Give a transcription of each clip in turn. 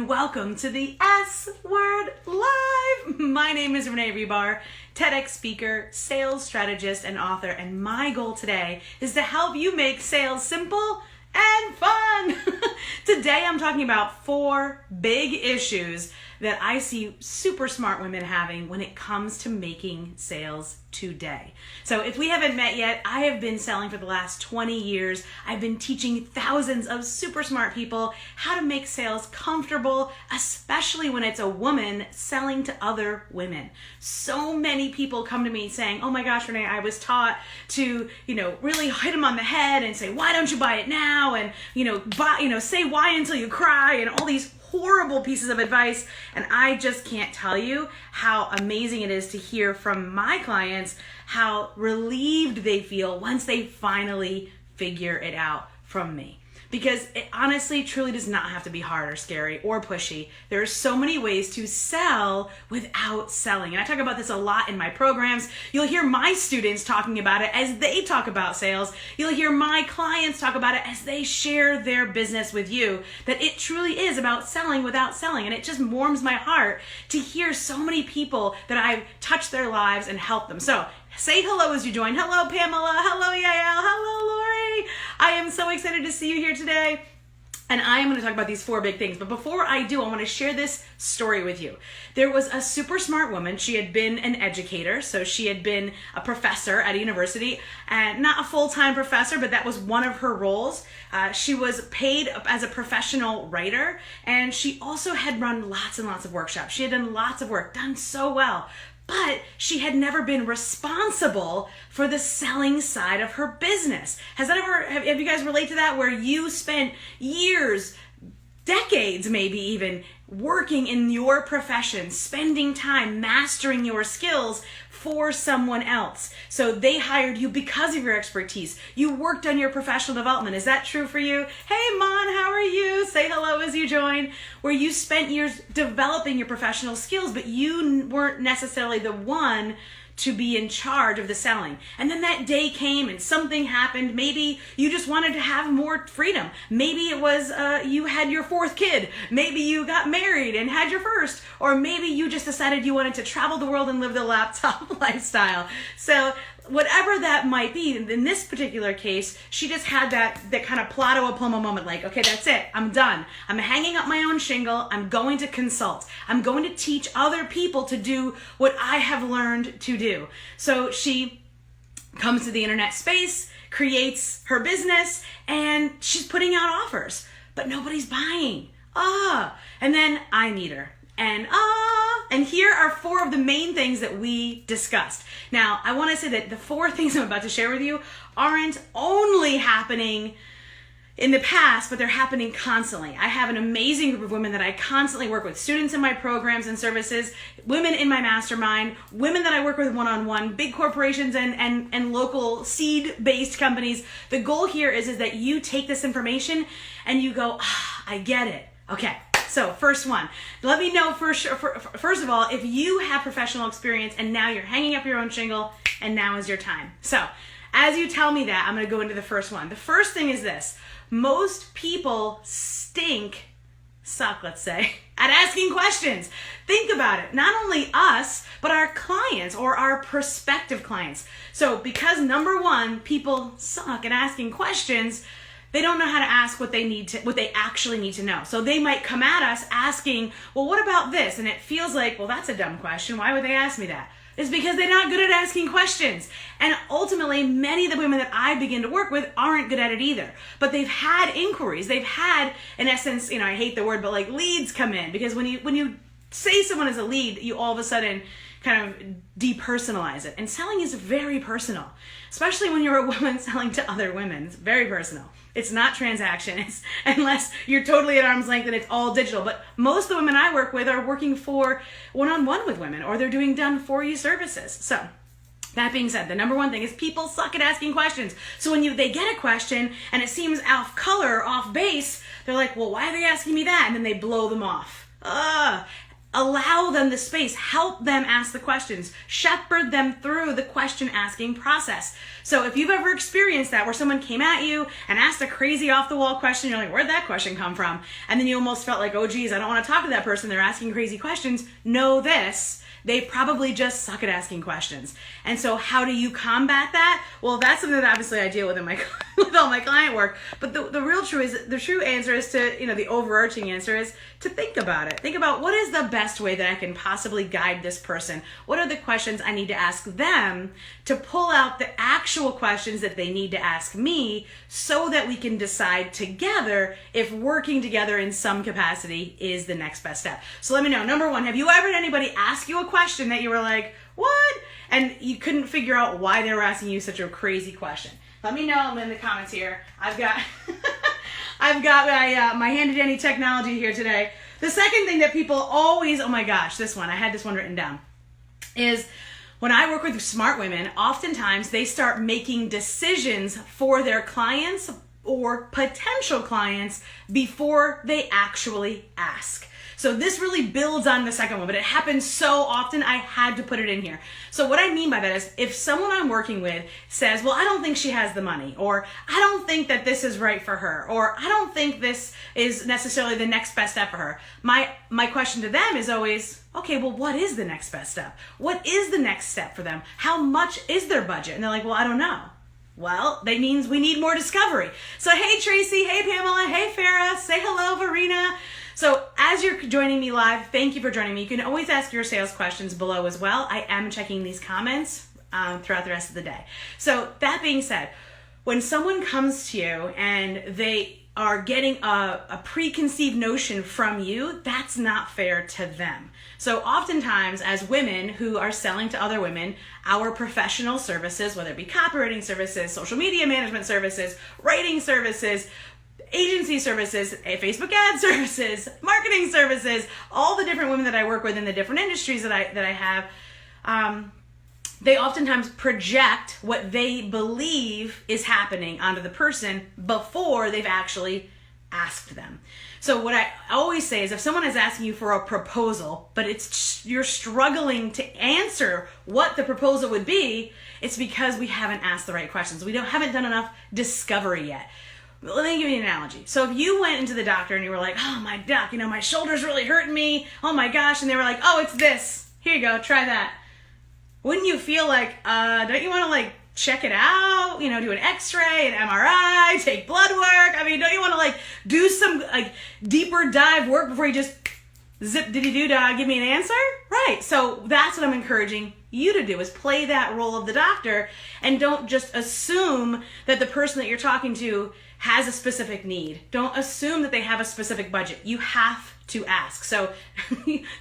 Welcome to the S Word Live. My name is Renee Rebar, TEDx speaker, sales strategist, and author, and my goal today is to help you make sales simple and fun. Today I'm talking about 4 big issues that I see super smart women having when it comes to making sales today. So if we haven't met yet, I have been selling for the last 20 years. I've been teaching thousands of super smart people how to make sales comfortable, especially when it's a woman selling to other women. So many people come to me saying, oh my gosh, Renee, I was taught to, really hit them on the head and say, why don't you buy it now? And, say why until you cry and all these horrible pieces of advice. And I just can't tell you how amazing it is to hear from my clients how relieved they feel once they finally figure it out from me. Because it honestly, truly does not have to be hard or scary or pushy. There are so many ways to sell without selling. And I talk about this a lot in my programs. You'll hear my students talking about it as they talk about sales. You'll hear my clients talk about it as they share their business with you. That it truly is about selling without selling. And it just warms my heart to hear so many people that I've touched their lives and helped them. So say hello as you join. Hello, Pamela. Hello, Yael. Hello, Lori. I am so excited to see you here today. And I am going to talk about these 4 big things. But before I do, I want to share this story with you. There was a super smart woman. She had been an educator. So she had been a professor at a university, and not a full-time professor, but that was one of her roles. She was paid as a professional writer, and she also had run lots and lots of workshops. She had done lots of work, done so well. But she had never been responsible for the selling side of her business. Have you guys relate to that, where you spent years, decades maybe even, working in your profession, spending time mastering your skills for someone else? So they hired you because of your expertise. You worked on your professional development. Is that true for you? Hey, Mon, how are you? Say hello as you join. Where you spent years developing your professional skills, but you weren't necessarily the one to be in charge of the selling. And then that day came and something happened. Maybe you just wanted to have more freedom. Maybe it was you had your 4th kid. Maybe you got married and had your first. Or maybe you just decided you wanted to travel the world and live the laptop lifestyle. So whatever that might be, in this particular case, she just had that kind of Plato Aplomo moment, like, okay, that's it, I'm done. I'm hanging up my own shingle, I'm going to consult. I'm going to teach other people to do what I have learned to do. So she comes to the internet space, creates her business, and she's putting out offers, but nobody's buying. And then I meet her. And here are 4 of the main things that we discussed. Now, I want to say that the 4 things I'm about to share with you aren't only happening in the past, but they're happening constantly. I have an amazing group of women that I constantly work with, students in my programs and services, women in my mastermind, women that I work with one-on-one, big corporations and local seed-based companies. The goal here is that you take this information and you go, I get it. Okay. So first one, let me know first of all, if you have professional experience and now you're hanging up your own shingle and now is your time. So as you tell me that, I'm going to go into the first one. The first thing is this: most people suck, let's say, at asking questions. Think about it. Not only us, but our clients or our prospective clients. So because number 1, people suck at asking questions, they don't know how to ask what they actually need to know. So they might come at us asking, well, what about this? And it feels like, well, that's a dumb question. Why would they ask me that? It's because they're not good at asking questions. And ultimately, many of the women that I begin to work with aren't good at it either. But they've had inquiries. They've had, in essence, I hate the word, but like leads come in. Because when you say someone is a lead, you all of a sudden kind of depersonalize it. And selling is very personal, especially when you're a woman selling to other women. It's very personal. It's not transaction, unless you're totally at arm's length and it's all digital. But most of the women I work with are working for one-on-one with women, or they're doing done-for-you services. So that being said, the number 1 thing is people suck at asking questions. So when they get a question and it seems off color, off base, they're like, well, why are they asking me that? And then they blow them off. Allow them the space, help them ask the questions, shepherd them through the question asking process. So if you've ever experienced that where someone came at you and asked a crazy off the wall question, you're like, where'd that question come from? And then you almost felt like, oh geez, I don't want to talk to that person. They're asking crazy questions. Know this. They probably just suck at asking questions. And so how do you combat that? Well, that's something that obviously I deal with in my with all my client work. But the true answer is to, the overarching answer is to think about it. Think about what is the best way that I can possibly guide this person? What are the questions I need to ask them to pull out the actual questions that they need to ask me so that we can decide together if working together in some capacity is the next best step. So let me know. Number one, have you ever had anybody ask you a question that you were like, what? And you couldn't figure out why they were asking you such a crazy question? Let me know. I'm in the comments here. I've got my handy dandy technology here today. The second thing that people always, oh my gosh, I had this one written down, is when I work with smart women, oftentimes they start making decisions for their clients or potential clients before they actually ask. So this really builds on the second one, but it happens so often I had to put it in here. So what I mean by that is if someone I'm working with says, well, I don't think she has the money, or I don't think that this is right for her, or I don't think this is necessarily the next best step for her, my question to them is always, okay, well, what is the next best step? What is the next step for them? How much is their budget? And they're like, well, I don't know. Well, that means we need more discovery. So hey, Tracy, hey, Pamela, hey, Farah, say hello, Verena. So as you're joining me live, thank you for joining me. You can always ask your sales questions below as well. I am checking these comments throughout the rest of the day. So that being said, when someone comes to you and they are getting a preconceived notion from you, that's not fair to them. So oftentimes as women who are selling to other women, our professional services, whether it be copywriting services, social media management services, writing services, agency services, Facebook ad services, marketing services, all the different women that I work with in the different industries that I have, they oftentimes project what they believe is happening onto the person before they've actually asked them. So what I always say is if someone is asking you for a proposal, but you're struggling to answer what the proposal would be, it's because we haven't asked the right questions. We haven't done enough discovery yet. Let me give you an analogy. So if you went into the doctor and you were like, oh, my doc, my shoulder's really hurting me. Oh my gosh. And they were like, oh, it's this. Here you go. Try that. Wouldn't you feel like, don't you want to check it out? Do an x-ray, an MRI, take blood work. Don't you want to do some deeper dive work before you just zip diddy doo dah, give me an answer? Right. So that's what I'm encouraging you to do, is play that role of the doctor and don't just assume that the person that you're talking to has a specific need. Don't assume that they have a specific budget. You have to ask. So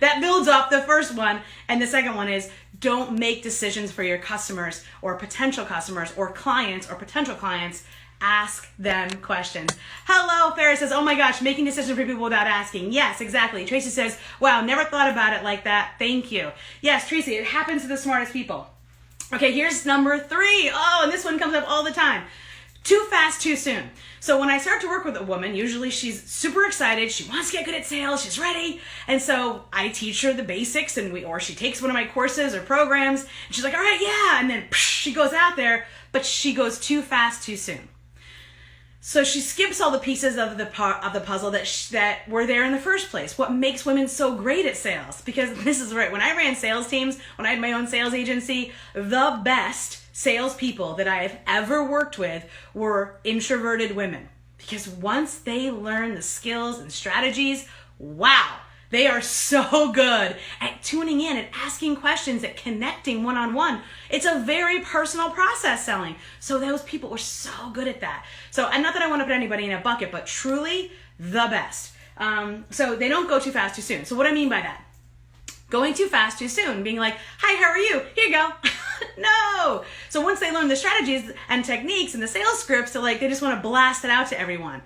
that builds off the first one. And the second one is don't make decisions for your customers or potential customers or clients or potential clients. Ask them questions. Hello, Farrah says, oh my gosh, making decisions for people without asking. Yes, exactly. Tracy says, wow, never thought about it like that. Thank you. Yes, Tracy, it happens to the smartest people. Okay, here's number 3. Oh, and this one comes up all the time. Too fast, too soon. So when I start to work with a woman, usually she's super excited. She wants to get good at sales. She's ready. And so I teach her the basics or she takes one of my courses or programs and she's like, all right, yeah. And then she goes out there, but she goes too fast, too soon. So she skips all the pieces of the puzzle that were there in the first place. What makes women so great at sales? Because this is right. When I ran sales teams, when I had my own sales agency, the best salespeople that I've ever worked with were introverted women. Because once they learn the skills and strategies, wow, they are so good at tuning in and asking questions, at connecting one-on-one. It's a very personal process selling. So those people were so good at that. So, and not that I want to put anybody in a bucket, but truly the best. So they don't go too fast too soon. So what I mean by that? Going too fast too soon, being like, hi, how are you? Here you go. No. So once they learn the strategies and techniques and the sales scripts, they just want to blast it out to everyone.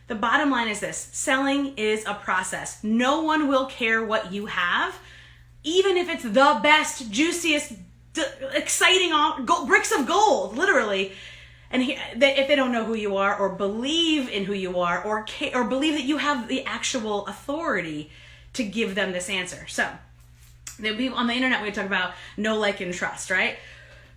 The bottom line is this: selling is a process. No one will care what you have, even if it's the best, juiciest, exciting bricks of gold, literally. And if they don't know who you are or believe in who you are or believe that you have the actual authority to give them this answer. So on the internet, we talk about know, like, and trust, right?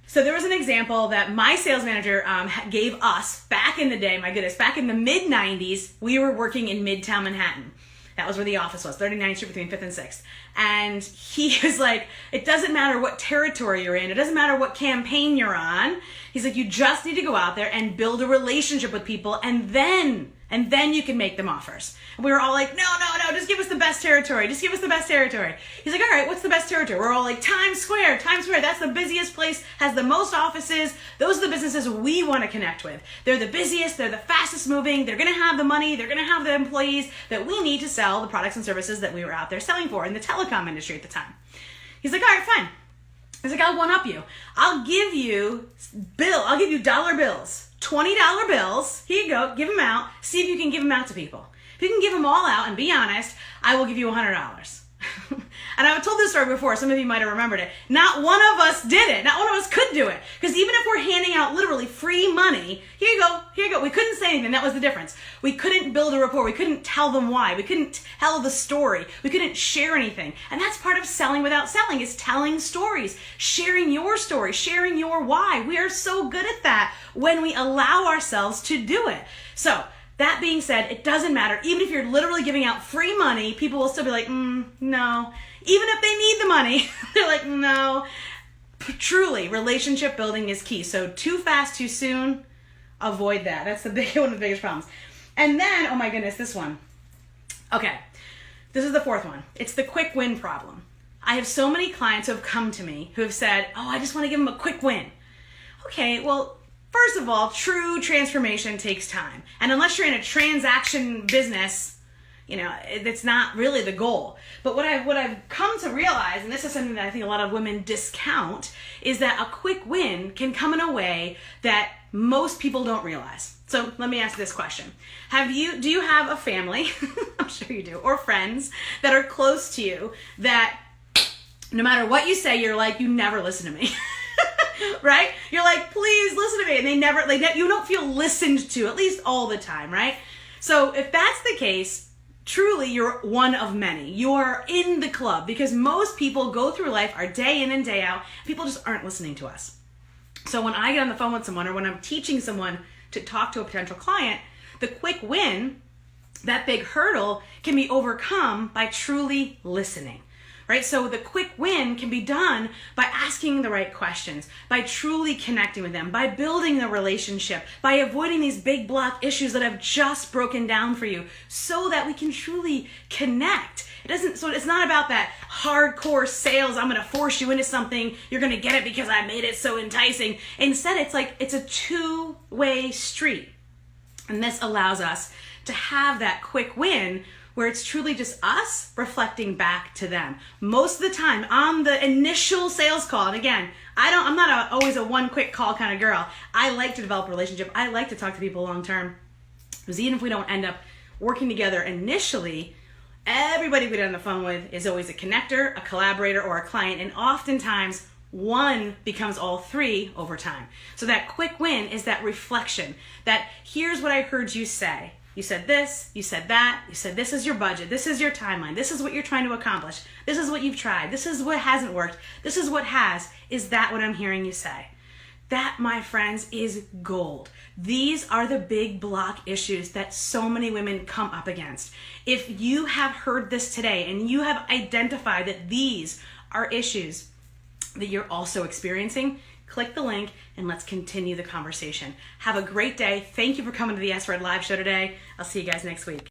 So there was an example that my sales manager gave us back in the day. My goodness, back in the mid-90s, we were working in Midtown Manhattan. That was where the office was, 39th Street between 5th and 6th. And he was like, it doesn't matter what territory you're in. It doesn't matter what campaign you're on. He's like, you just need to go out there and build a relationship with people, and then you can make them offers. And we were all like, no, just give us the best territory. Just give us the best territory. He's like, all right, what's the best territory? We're all like, Times Square, that's the busiest place, has the most offices. Those are the businesses we want to connect with. They're the busiest, they're the fastest moving, they're going to have the money, they're going to have the employees that we need to sell the products and services that we were out there selling for in the telecom industry at the time. He's like, all right, fine. He's like, I'll one-up you. I'll give you dollar bills, $20 bills. Here you go, give them out. See if you can give them out to people. If you can give them all out and be honest, I will give you $100. And I've told this story before. Some of you might have remembered it. Not one of us did it. Not one of us could do it. Because even if we're handing out literally free money, here you go. We couldn't say anything. That was the difference. We couldn't build a rapport. We couldn't tell them why. We couldn't tell the story. We couldn't share anything. And that's part of selling without selling, is telling stories, sharing your story, sharing your why. We are so good at that when we allow ourselves to do it. So, that being said, it doesn't matter. Even if you're literally giving out free money, people will still be like, no. Even if they need the money, they're like, no. Truly, relationship building is key. So too fast, too soon, avoid that. That's one of the biggest problems. And then, oh my goodness, this one. Okay, this is the fourth one. It's the quick win problem. I have so many clients who have come to me who have said, I just want to give them a quick win. Okay, well, first of all, true transformation takes time. And unless you're in a transaction business, it's not really the goal. But what I've come to realize, and this is something that I think a lot of women discount, is that a quick win can come in a way that most people don't realize. So let me ask this question. Do you have a family, I'm sure you do, or friends that are close to you that no matter what you say, you're like, you never listen to me. Right? You're like, please listen to me. And you don't feel listened to, at least all the time, right? So if that's the case, truly you're one of many. You're in the club, because most people go through life, our day in and day out, people just aren't listening to us. So when I get on the phone with someone, or when I'm teaching someone to talk to a potential client, the quick win, that big hurdle, can be overcome by truly listening. Right? So the quick win can be done by asking the right questions, by truly connecting with them, by building the relationship, by avoiding these big block issues that I've just broken down for you, so that we can truly connect. So it's not about that hardcore sales, I'm going to force you into something, you're going to get it because I made it so enticing. Instead, it's a two-way street. And this allows us to have that quick win where it's truly just us reflecting back to them. Most of the time on the initial sales call, and again, I'm not always a one quick call kind of girl. I like to develop a relationship. I like to talk to people long term, because even if we don't end up working together initially, everybody we get on the phone with is always a connector, a collaborator, or a client, and oftentimes one becomes all three over time. So that quick win is that reflection, that here's what I heard you say. You said this, you said that, you said this is your budget, this is your timeline, this is what you're trying to accomplish, this is what you've tried, this is what hasn't worked, this is what has. Is that what I'm hearing you say? That, my friends, is gold. These are the big block issues that so many women come up against. If you have heard this today and you have identified that these are issues that you're also experiencing, click the link and let's continue the conversation. Have a great day. Thank you for coming to the S Red Live show today. I'll see you guys next week.